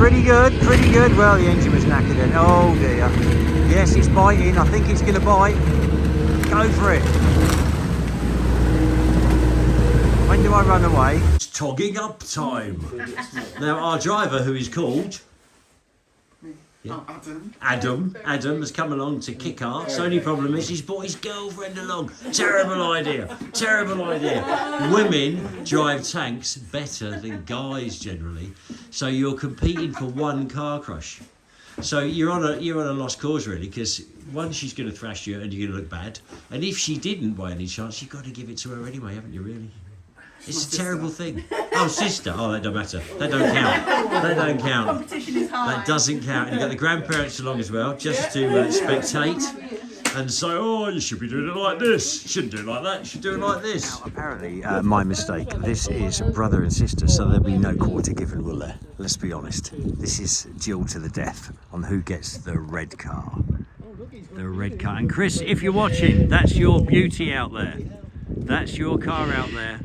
Pretty good, pretty good. Well, the engine was knackered then. Oh dear. Yes, it's biting. I think it's going to bite. Go for it. When do I run away? It's togging up time. Now, our driver, who is called... Yeah. Oh, Adam has come along to kick ass. Only problem is he's brought his girlfriend along. Terrible idea. Terrible idea. Women drive tanks better than guys generally. So you're competing for one car crush. So you're on a lost cause really, because one, she's going to thrash you and you're going to look bad. And if she didn't by any chance, you've got to give it to her anyway, haven't you really? It's a terrible thing. Oh, sister. Oh, that don't matter. That don't count. That don't count. Competition is high. That doesn't count. And you've got the grandparents along as well, just to spectate. And say, oh, you should be doing it like this. You shouldn't do it like that. You should do it like this. Now, apparently, my mistake. This is brother and sister, so there'll be no quarter given, will there? Let's be honest. This is duel to the death on who gets the red car. The red car. And Chris, if you're watching, that's your beauty out there. That's your car out there.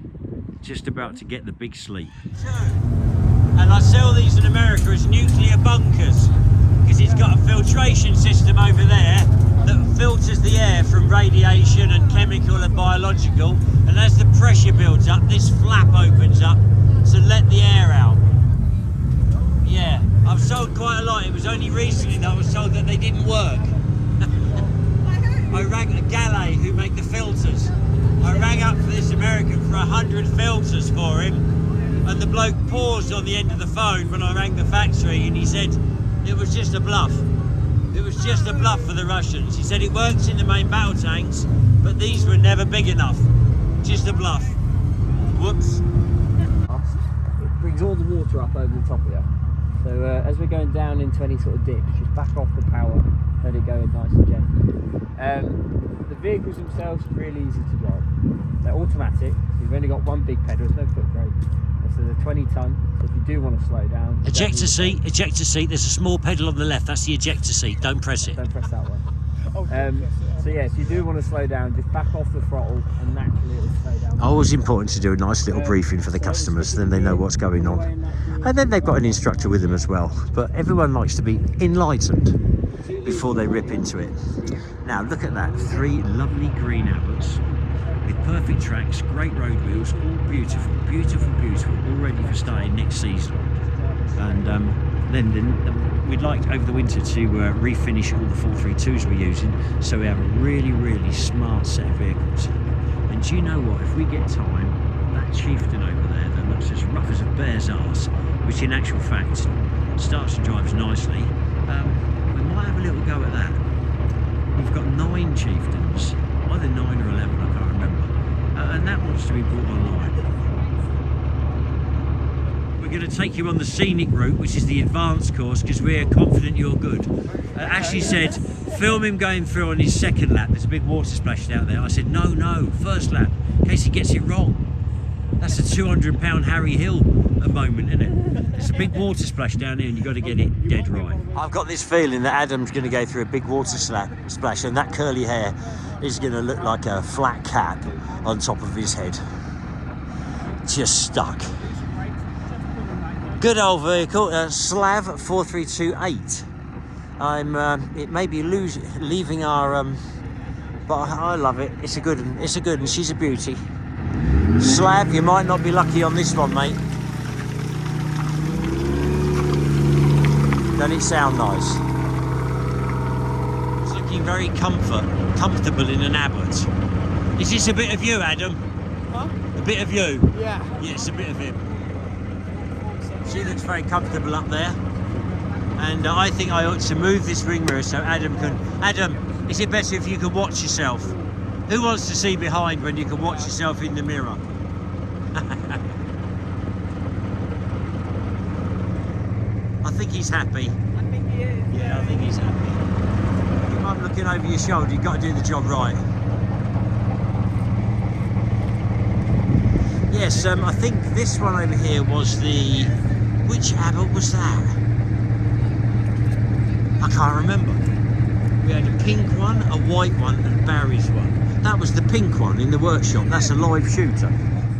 Just about to get the big sleep. And I sell these in America as nuclear bunkers because it's got a filtration system over there that filters the air from radiation and chemical and biological, and as the pressure builds up, this flap opens up to let the air out. Yeah, I've sold quite a lot. It was only recently that I was told that they didn't work. I rang a Galley who make the filters. I rang up for this American for 100 filters for him, and the bloke paused on the end of the phone when I rang the factory, and he said it was just a bluff. It was just a bluff for the Russians. He said it works in the main battle tanks, but these were never big enough. Just a bluff. Whoops. It brings all the water up over the top of it. So as we're going down into any sort of dip, just back off the power, let it go in nice and gently. The vehicles themselves are really easy to drive. They're automatic. You've only got one big pedal, there's no foot brake. So they're 20 ton. So if you do want to slow down, Ejector seat. There's a small pedal on the left. That's the ejector seat. Don't press it. Don't press that one. So yes, you do want to slow down. Just back off the throttle, and naturally it'll slow down. Always important to do a nice little briefing for the customers, then they know what's going on. And then they've got an instructor with them as well. But everyone likes to be enlightened before they rip into it. Now look at that, 3 lovely green Abbots with perfect tracks, great road wheels, all beautiful, beautiful, beautiful, all ready for starting next season. And then we'd like over the winter to refinish all the 432s we're using, so we have a really, really smart set of vehicles. And do you know what, if we get time, that Chieftain over there that looks as rough as a bear's arse, which in actual fact starts and drives nicely, we might have a little go at that. We've got 9 Chieftains, either 9 or 11, I can't remember, and that wants to be brought online. We're going to take you on the scenic route, which is the advanced course, because we're confident you're good. Ashley said, film him going through on his second lap. There's a big water splash out there. I said, no, first lap, in case he gets it wrong. That's a 200-pound Harry Hill a moment, isn't it? There's a big water splash down here and you've got to get it dead right. I've got this feeling that Adam's going to go through a big water splash, and that curly hair is going to look like a flat cap on top of his head. Just stuck. Good old vehicle, Slav 4328. It may be leaving our, but I love it. It's a good one. It's a good one. She's a beauty. Slav, you might not be lucky on this one, mate. Doesn't it sound nice? It's looking very comfortable in an Abbott. Is this a bit of you, Adam? Huh? A bit of you? Yeah. Yeah, it's a bit of him. She looks very comfortable up there. And I think I ought to move this ring mirror so Adam can... Adam, is it better if you can watch yourself? Who wants to see behind when you can watch yourself in the mirror? I think he's happy. I think he is. Yeah, I think he's happy. If I'm looking over your shoulder, you've got to do the job right. Yes, I think this one over here was the... Which Abbott was that? I can't remember. We had a pink one, a white one, and Barry's one. That was the pink one in the workshop. That's a live shooter.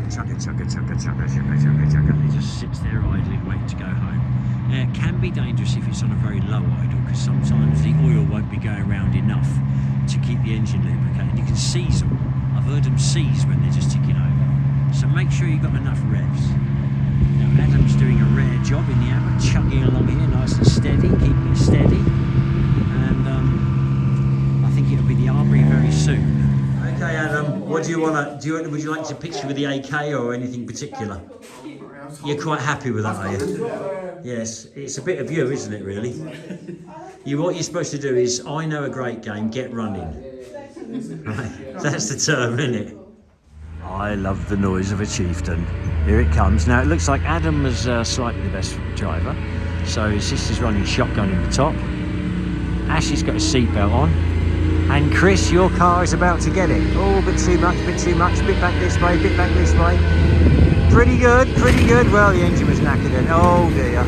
Chugga, chugga, chugga, chugga, chugga, chugga, chugga. He just sits there idling, waiting to go home. It can be be dangerous if it's on a very low idle, because sometimes the oil won't be going around enough to keep the engine lubricated. You can seize them. I've heard them seize when they're just ticking over. So make sure you've got enough revs. Now Adam's doing a rare job in the hammer, chugging along here nice and steady, keeping it steady. And I think it'll be the armoury very soon. Okay, Adam, what do you want to, would you like to picture with the AK or anything particular? You're quite happy with that, are you? Yes, it's a bit of you, isn't it, really? What you're supposed to do is, I know a great game, get running. Right, that's the term, isn't it? I love the noise of a chieftain. Here it comes. Now it looks like Adam was slightly the best driver. So his sister's running shotgun in the top. Ashley's got a seatbelt on. And Chris, your car is about to get it. Oh, a bit too much, bit back this way, bit back this way. Pretty good, pretty good. Well, the engine was knackered then. Oh dear.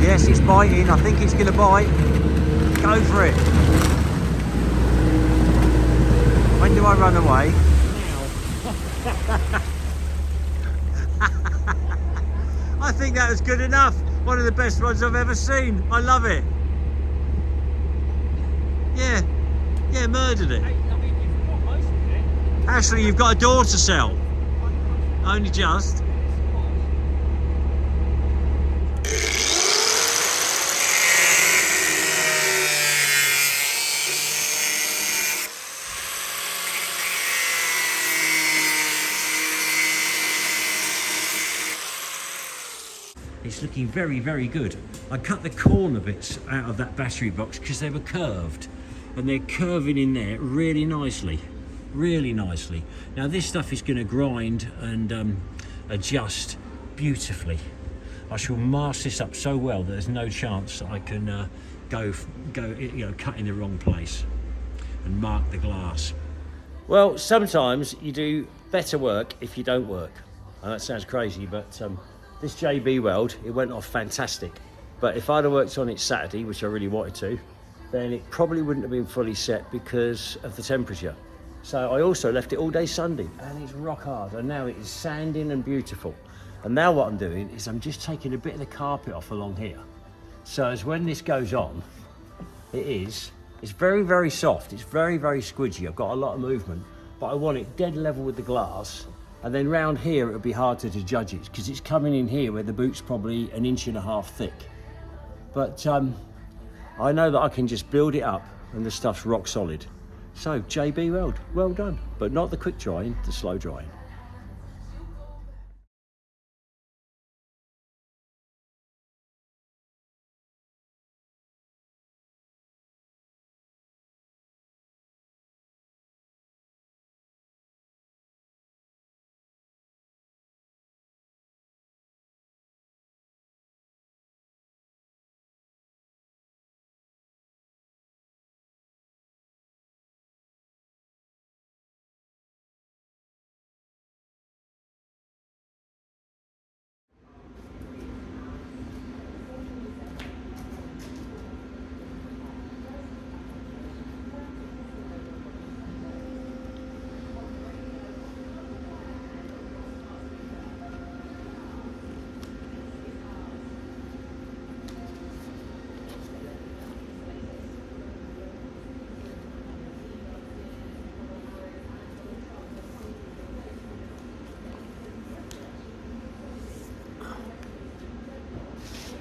Yes, it's biting. I think it's going to bite. Go for it. When do I run away? I think that was good enough. One of the best runs I've ever seen. I love it. Yeah, murdered it. Ashley, you've got a door to sell. Only just. It's looking very, very good. I cut the corner bits out of that battery box because they were curved, and they're curving in there really nicely, really nicely. Now this stuff is going to grind and adjust beautifully. I shall mask this up so well that there's no chance that I can go cut in the wrong place and mark the glass. Well, sometimes you do better work if you don't work. And that sounds crazy, but this JB weld, it went off fantastic. But if I'd have worked on it Saturday, which I really wanted to, then it probably wouldn't have been fully set because of the temperature. So I also left it all day Sunday, and it's rock hard. And now it is sanding and beautiful. And now what I'm doing is I'm just taking a bit of the carpet off along here. So as when this goes on, it's very, very soft. It's very, very squidgy. I've got a lot of movement, but I want it dead level with the glass. And then round here, it'll be harder to judge it because it's coming in here where the boot's probably 1.5 inches thick. But I know that I can just build it up and the stuff's rock solid. So JB weld, well done. But not the quick drying, the slow drying.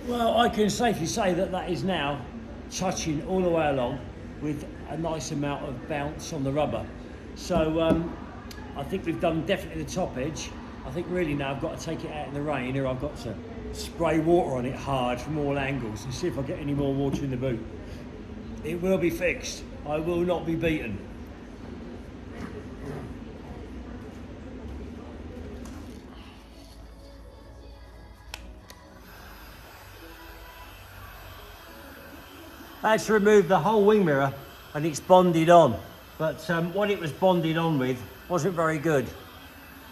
Well, I can safely say that that is now touching all the way along with a nice amount of bounce on the rubber. So I think we've done definitely the top edge. I think really now I've got to take it out in the rain, or I've got to spray water on it hard from all angles and see if I get any more water in the boot. It will be fixed. I will not be beaten. I had to remove the whole wing mirror and it's bonded on. But what it was bonded on with wasn't very good.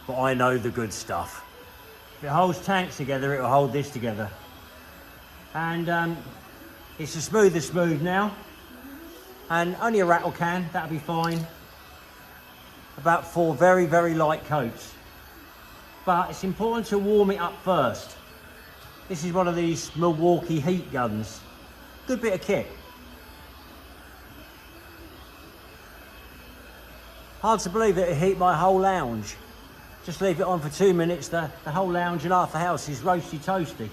But I know the good stuff. If it holds tanks together, it will hold this together. And it's as smooth as smooth now. And only a rattle can, that'll be fine. About 4 very, very light coats. But it's important to warm it up first. This is one of these Milwaukee heat guns. Good bit of kit. Hard to believe that it heat my whole lounge. Just leave it on for 2 minutes, the whole lounge and half the house is roasty toasty.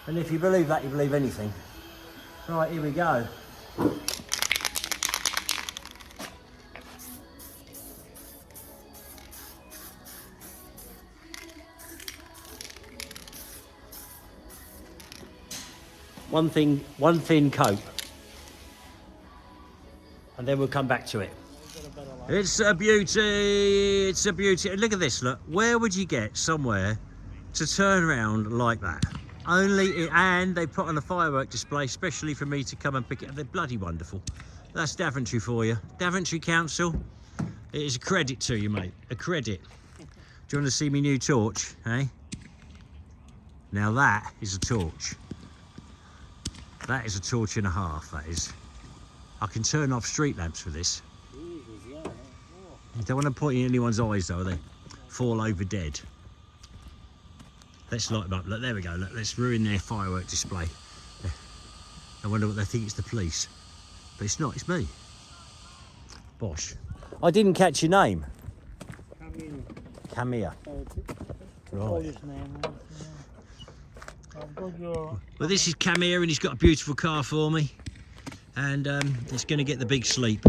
And if you believe that, you believe anything. Right, here we go. One thin coat. And then we'll come back to it. It's a beauty, it's a beauty. Look at this, look. Where would you get somewhere to turn around like that? And they put on a firework display especially for me to come and pick it up. They're bloody wonderful. That's Daventry for you. Daventry Council, it is a credit to you, mate. A credit. Do you want to see me new torch, eh? Now that is a torch. That is a torch and a half, that is. I can turn off street lamps for this. You don't want to point in anyone's eyes though, they fall over dead. Let's light them up. Look, there we go. Look, let's ruin their firework display. I wonder what they think it's the police. But it's not, it's me. Bosh. I didn't catch your name. Camilla. Right. Well, this is Camilla and he's got a beautiful car for me. And it's going to get the big sleep.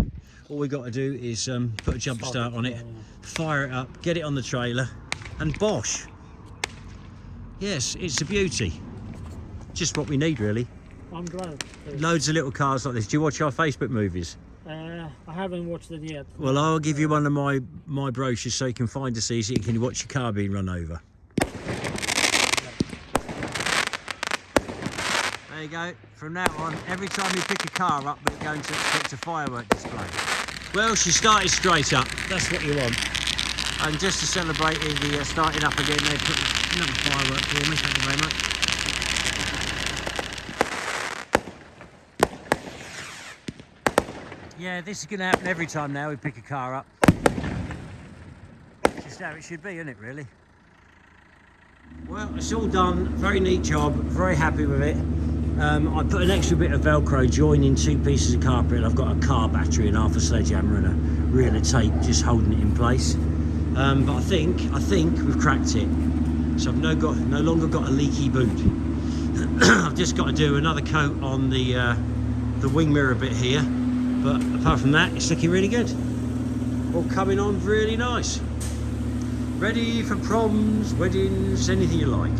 All we've got to do is put a jump start on it, fire it up, get it on the trailer, and bosh. Yes, it's a beauty. Just what we need, really. I'm glad. Loads of little cars like this. Do you watch our Facebook movies? I haven't watched it yet. Well, I'll give you one of my brochures so you can find us easy. You can watch your car being run over. There you go. From now on, every time you pick a car up, we're going to expect a firework display. Well, she started straight up. That's what you want. And just to celebrate the starting up again, they put another firework for me. Thank you very much. Yeah, this is going to happen every time now we pick a car up. It's just how it should be, isn't it, really? Well, it's all done. Very neat job. Very happy with it. I put an extra bit of Velcro joining 2 pieces of carpet. I've got a car battery and half a sledgehammer and a reel of tape just holding it in place. But I think we've cracked it. So I've no longer got a leaky boot. I've just got to do another coat on the wing mirror bit here. But apart from that, it's looking really good. All coming on really nice. Ready for proms, weddings, anything you like.